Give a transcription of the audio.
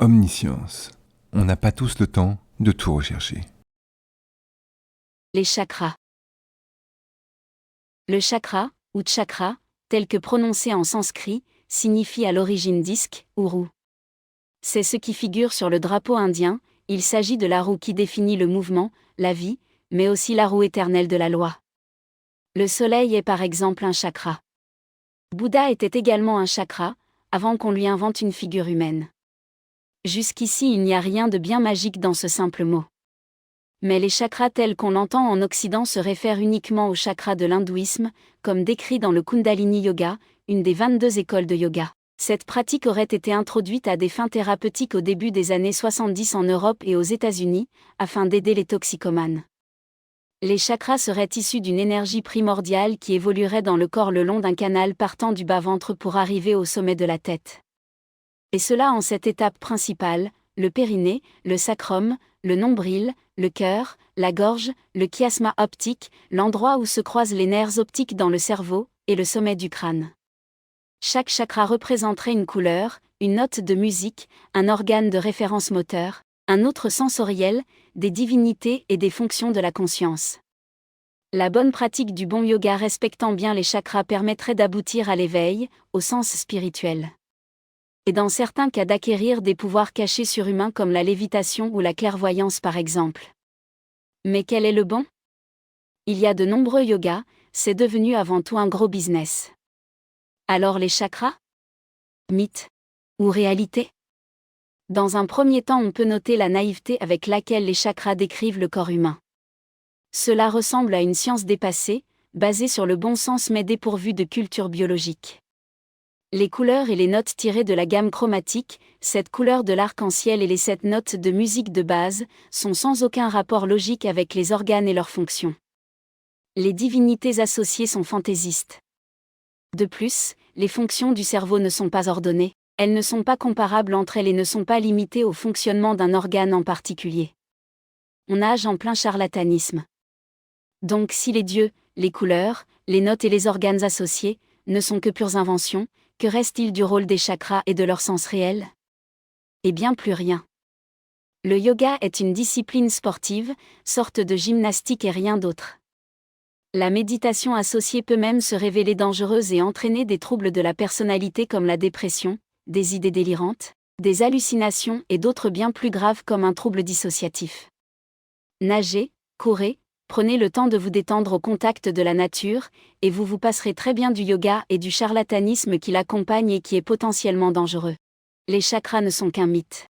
Omniscience. On n'a pas tous le temps de tout rechercher. Les chakras. Le chakra, ou chakra, tel que prononcé en sanskrit, signifie à l'origine disque, ou roue. C'est ce qui figure sur le drapeau indien, il s'agit de la roue qui définit le mouvement, la vie, mais aussi la roue éternelle de la loi. Le soleil est par exemple un chakra. Bouddha était également un chakra, avant qu'on lui invente une figure humaine. Jusqu'ici il n'y a rien de bien magique dans ce simple mot. Mais les chakras tels qu'on l'entend en Occident se réfèrent uniquement aux chakras de l'hindouisme, comme décrit dans le Kundalini Yoga, une des 22 écoles de yoga. Cette pratique aurait été introduite à des fins thérapeutiques au début des années 70 en Europe et aux États-Unis, afin d'aider les toxicomanes. Les chakras seraient issus d'une énergie primordiale qui évoluerait dans le corps le long d'un canal partant du bas-ventre pour arriver au sommet de la tête. Et cela en 7 étapes principales, le périnée, le sacrum, le nombril, le cœur, la gorge, le chiasma optique, l'endroit où se croisent les nerfs optiques dans le cerveau, et le sommet du crâne. Chaque chakra représenterait une couleur, une note de musique, un organe de référence moteur, un autre sensoriel, des divinités et des fonctions de la conscience. La bonne pratique du bon yoga respectant bien les chakras permettrait d'aboutir à l'éveil, au sens spirituel. Et dans certains cas d'acquérir des pouvoirs cachés surhumains comme la lévitation ou la clairvoyance par exemple. Mais quel est le bon ? Il y a de nombreux yogas, c'est devenu avant tout un gros business. Alors les chakras ? Mythe ou réalité ? Dans un premier temps on peut noter la naïveté avec laquelle les chakras décrivent le corps humain. Cela ressemble à une science dépassée, basée sur le bon sens mais dépourvue de culture biologique. Les couleurs et les notes tirées de la gamme chromatique, 7 couleurs de l'arc-en-ciel et les 7 notes de musique de base, sont sans aucun rapport logique avec les organes et leurs fonctions. Les divinités associées sont fantaisistes. De plus, les fonctions du cerveau ne sont pas ordonnées, elles ne sont pas comparables entre elles et ne sont pas limitées au fonctionnement d'un organe en particulier. On nage en plein charlatanisme. Donc si les dieux, les couleurs, les notes et les organes associés, ne sont que pures inventions, que reste-t-il du rôle des chakras et de leur sens réel ? Eh bien plus rien. Le yoga est une discipline sportive, sorte de gymnastique et rien d'autre. La méditation associée peut même se révéler dangereuse et entraîner des troubles de la personnalité comme la dépression, des idées délirantes, des hallucinations et d'autres bien plus graves comme un trouble dissociatif. Nagez, courez, prenez le temps de vous détendre au contact de la nature, et vous vous passerez très bien du yoga et du charlatanisme qui l'accompagne et qui est potentiellement dangereux. Les chakras ne sont qu'un mythe.